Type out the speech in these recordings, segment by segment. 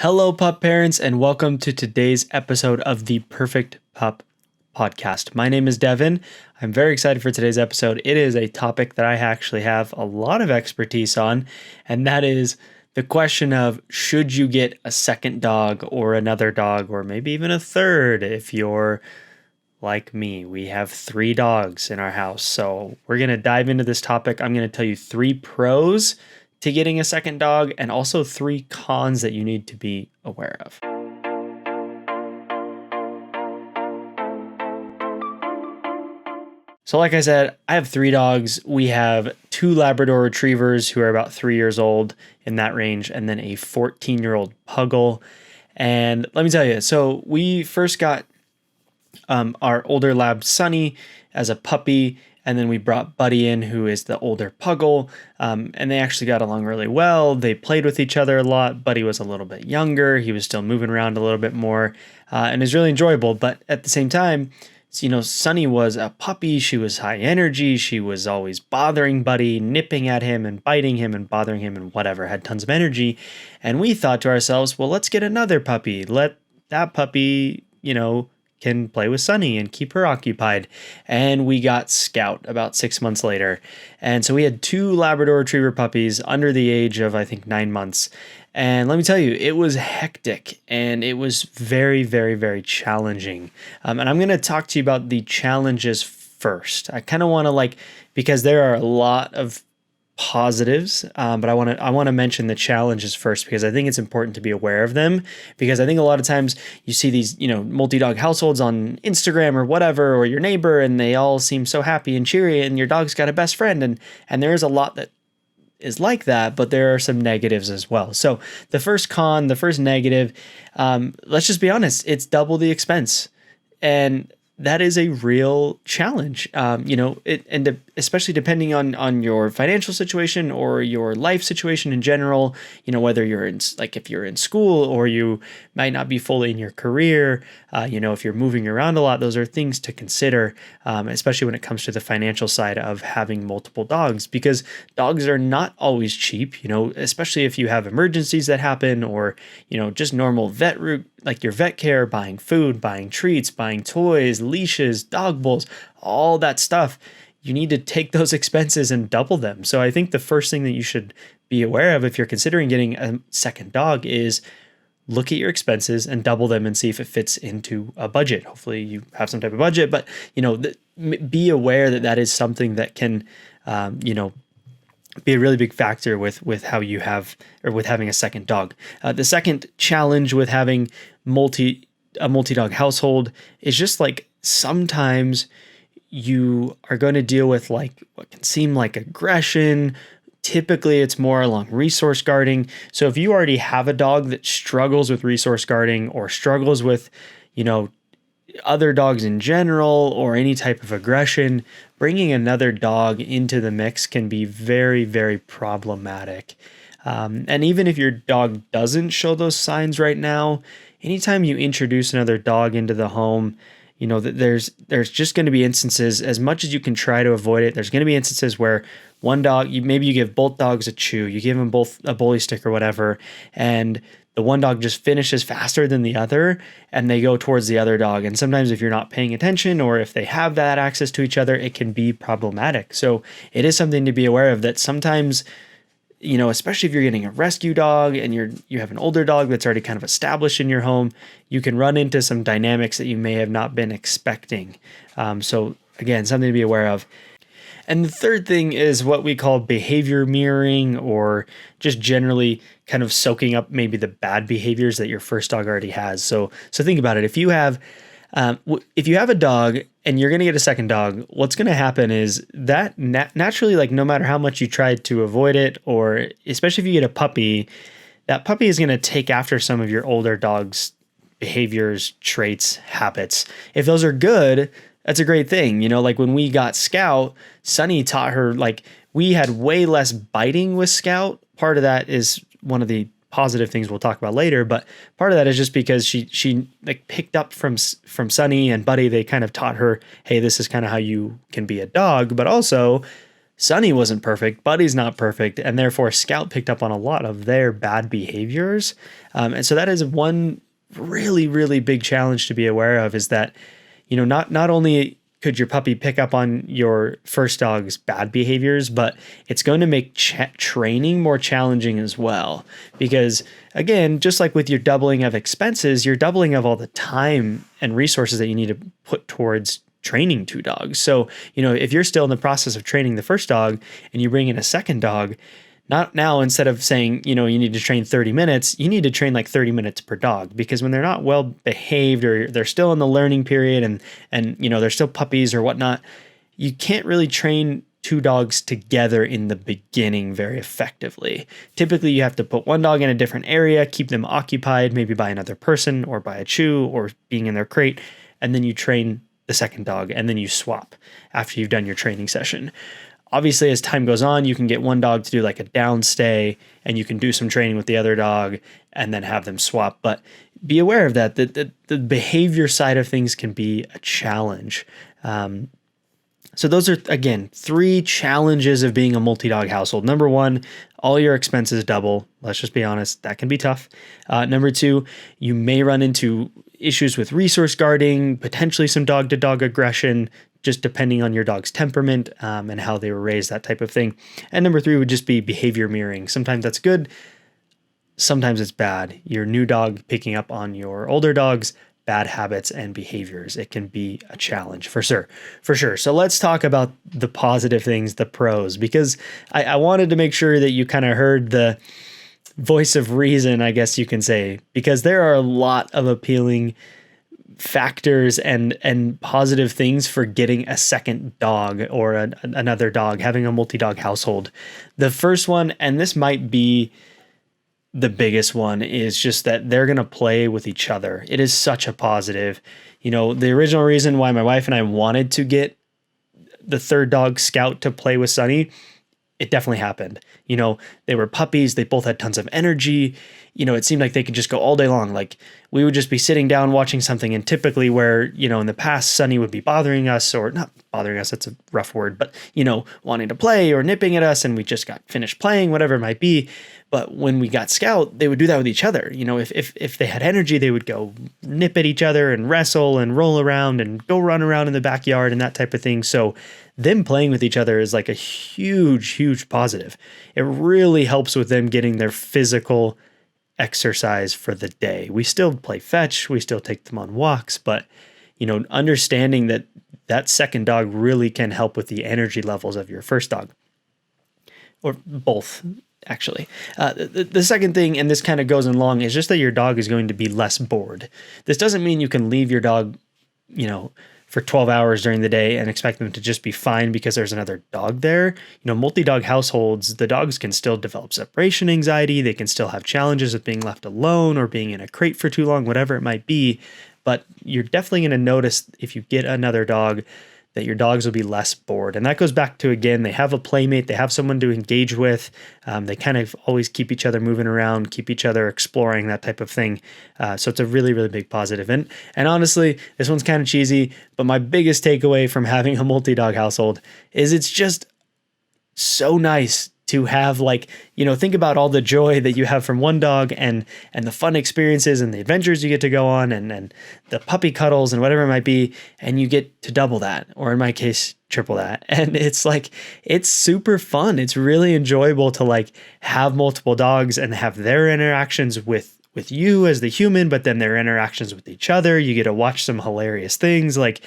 Hello, pup parents, and welcome to today's episode of the Perfect Pup Podcast. My name is Devin. I'm very excited for today's episode. It is a topic that I actually have a lot of expertise on, and that is the question of should you get a second dog or another dog, or maybe even a third if you're like me. We have 3 dogs in our house, so we're going to dive into this topic. I'm going to tell you 3 pros to getting a second dog and also 3 cons that you need to be aware of. So like I said, I have 3 dogs. We have 2 Labrador Retrievers who are about 3 years old, in that range, and then a 14-year-old Puggle. And let me tell you, so we first got our older Lab Sunny as a puppy, and then we brought Buddy in, who is the older Puggle, and they actually got along really well. They played with each other a lot. Buddy was a little bit younger. He was still moving around a little bit more, and it was really enjoyable. But at the same time, Sunny was a puppy. She was high energy. She was always bothering Buddy, nipping at him and biting him and bothering him and whatever, had tons of energy. And we thought to ourselves, well, let's get another puppy. Let that puppy, can play with Sunny and keep her occupied. And we got Scout about 6 months later. And so we had 2 Labrador Retriever puppies under the age of, I think, 9 months. And let me tell you, it was hectic and it was very, very, very challenging. And I'm going to talk to you about the challenges first. I kind of want to because there are a lot of positives, but I want to mention the challenges first because I think it's important to be aware of them, because I think a lot of times you see these multi-dog households on Instagram or whatever, or your neighbor, and they all seem so happy and cheery and your dog's got a best friend, and there is a lot that is like that, but there are some negatives as well. So the first negative, let's just be honest, it's double the expense, and that is a real challenge, especially depending on your financial situation or your life situation in general, whether you're if you're in school or you might not be fully in your career, if you're moving around a lot, those are things to consider, especially when it comes to the financial side of having multiple dogs, because dogs are not always cheap, especially if you have emergencies that happen or, just normal vet route, like your vet care, buying food, buying treats, buying toys, leashes, dog bowls, all that stuff. You need to take those expenses and double them. So I think the first thing that you should be aware of if you're considering getting a second dog is look at your expenses and double them and see if it fits into a budget. Hopefully you have some type of budget, but be aware that is something that can, be a really big factor with how you have, or with having a second dog. The second challenge with having a multi-dog household is just sometimes you are going to deal with what can seem like aggression. Typically it's more along resource guarding. So if you already have a dog that struggles with resource guarding or struggles with, other dogs in general or any type of aggression, bringing another dog into the mix can be very, very problematic. And even if your dog doesn't show those signs right now, anytime you introduce another dog into the home, that there's just going to be instances, as much as you can try to avoid it, there's going to be instances where one dog, maybe you give both dogs a chew, you give them both a bully stick or whatever, and the one dog just finishes faster than the other and they go towards the other dog. And sometimes if you're not paying attention or if they have that access to each other, it can be problematic. So it is something to be aware of, that sometimes, especially if you're getting a rescue dog and you have an older dog that's already kind of established in your home, you can run into some dynamics that you may have not been expecting. So again, something to be aware of. And the third thing is what we call behavior mirroring, or just generally kind of soaking up maybe the bad behaviors that your first dog already has. So think about it. If you have a dog and you're going to get a second dog, what's going to happen is that naturally, no matter how much you try to avoid it, or especially if you get a puppy, that puppy is going to take after some of your older dog's behaviors, traits, habits. If those are good, that's a great thing. When we got Scout, Sunny taught her, we had way less biting with Scout. Part of that is one of the positive things we'll talk about later, but part of that is just because she picked up from Sunny and Buddy. They kind of taught her, hey, this is kind of how you can be a dog, but also Sunny wasn't perfect, Buddy's not perfect, and therefore Scout picked up on a lot of their bad behaviors. And so that is one really, really big challenge to be aware of, is that, not only could your puppy pick up on your first dog's bad behaviors, but it's going to make training more challenging as well. Because again, just like with your doubling of expenses, you're doubling of all the time and resources that you need to put towards training two dogs. So, if you're still in the process of training the first dog and you bring in a second dog, not now, instead of saying, you need to train 30 minutes, you need to train like 30 minutes per dog, because when they're not well behaved or they're still in the learning period and they're still puppies or whatnot, you can't really train two dogs together in the beginning very effectively. Typically, you have to put one dog in a different area, keep them occupied, maybe by another person or by a chew or being in their crate, and then you train the second dog, and then you swap after you've done your training session. Obviously, as time goes on, you can get one dog to do like a downstay, and you can do some training with the other dog and then have them swap. But be aware of that, the behavior side of things can be a challenge. So those are, again, 3 challenges of being a multi-dog household. Number 1, all your expenses double. Let's just be honest, that can be tough. Number 2, you may run into issues with resource guarding, potentially some dog-to-dog aggression, just depending on your dog's temperament and how they were raised, that type of thing. And number 3 would just be behavior mirroring. Sometimes that's good, sometimes it's bad. Your new dog picking up on your older dog's bad habits and behaviors. It can be a challenge for sure. So let's talk about the positive things, the pros, because I wanted to make sure that you kind of heard the voice of reason, I guess you can say, because there are a lot of appealing factors and positive things for getting a second dog or another dog, having a multi-dog household. The first one, and this might be the biggest one, is just that they're going to play with each other. It is such a positive. The original reason why my wife and I wanted to get the third dog, Scout, to play with Sunny, it definitely happened. They were puppies. They both had tons of energy. It seemed like they could just go all day long. Like, we would just be sitting down watching something, and typically where, in the past, Sunny would be bothering us, or not bothering us, that's a rough word, but, wanting to play or nipping at us, and we just got finished playing, whatever it might be. But when we got Scout, they would do that with each other. If they had energy, they would go nip at each other and wrestle and roll around and go run around in the backyard and that type of thing. So them playing with each other is like a huge, huge positive. It really helps with them getting their physical exercise for the day. We still play fetch, we still take them on walks, but understanding that second dog really can help with the energy levels of your first dog, or both, actually. The second thing, and this kind of goes along, is just that your dog is going to be less bored. This doesn't mean you can leave your dog, for 12 hours during the day and expect them to just be fine because there's another dog there. Multi-dog households, the dogs can still develop separation anxiety. They can still have challenges with being left alone or being in a crate for too long, whatever it might be. But you're definitely going to notice, if you get another dog, that your dogs will be less bored. And that goes back to, again, they have a playmate, they have someone to engage with. They kind of always keep each other moving around, keep each other exploring, that type of thing. So it's a really, really big positive. And honestly, this one's kind of cheesy, but my biggest takeaway from having a multi-dog household is it's just so nice to have, think about all the joy that you have from one dog and the fun experiences and the adventures you get to go on and the puppy cuddles and whatever it might be. And you get to double that, or in my case, triple that. And it's super fun. It's really enjoyable to have multiple dogs and have their interactions with you as the human, but then their interactions with each other. You get to watch some hilarious things. Like,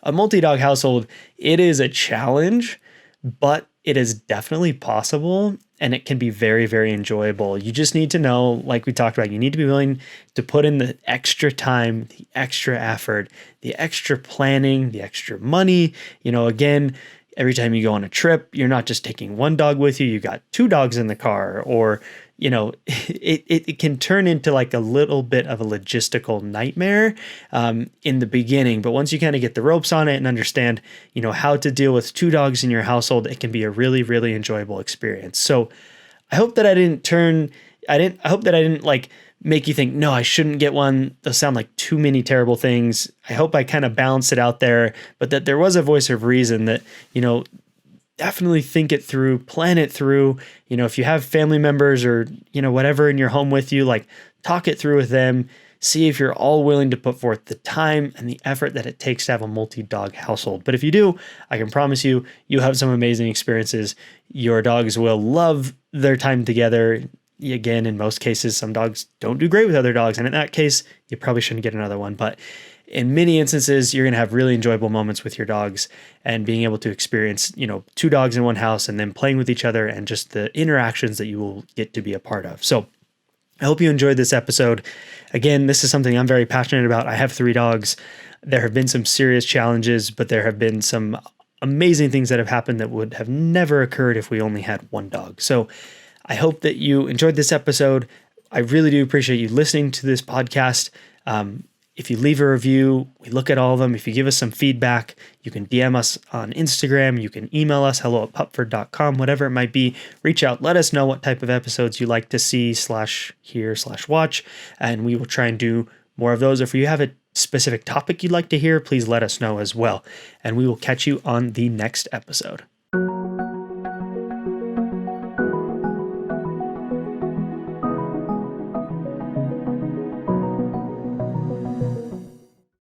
a multi-dog household, it is a challenge, but it is definitely possible, and it can be very, very enjoyable. You just need to know, like we talked about, you need to be willing to put in the extra time, the extra effort, the extra planning, the extra money. Again, every time you go on a trip, you're not just taking one dog with you, you got 2 dogs in the car, or it can turn into a little bit of a logistical nightmare in the beginning. But once you kind of get the ropes on it and understand, how to deal with 2 dogs in your household, it can be a really, really enjoyable experience. So I hope that I hope that I didn't make you think, no, I shouldn't get one. Those sound like too many terrible things. I hope I kind of balanced it out there, but that there was a voice of reason that, definitely think it through, plan it through. If you have family members or, whatever in your home with you, like talk it through with them. See if you're all willing to put forth the time and the effort that it takes to have a multi-dog household. But if you do, I can promise you, you have some amazing experiences. Your dogs will love their time together. Again, in most cases, some dogs don't do great with other dogs. And in that case, you probably shouldn't get another one. But in many instances, you're going to have really enjoyable moments with your dogs and being able to experience, two dogs in one house and then playing with each other and just the interactions that you will get to be a part of. So I hope you enjoyed this episode. Again, this is something I'm very passionate about. I have 3 dogs. There have been some serious challenges, but there have been some amazing things that have happened that would have never occurred if we only had 1 dog. So I hope that you enjoyed this episode. I really do appreciate you listening to this podcast. If you leave a review, we look at all of them. If you give us some feedback, you can DM us on Instagram. You can email us, hello@pupford.com, whatever it might be. Reach out. Let us know what type of episodes you like to see /hear/watch, and we will try and do more of those. If you have a specific topic you'd like to hear, please let us know as well. And we will catch you on the next episode.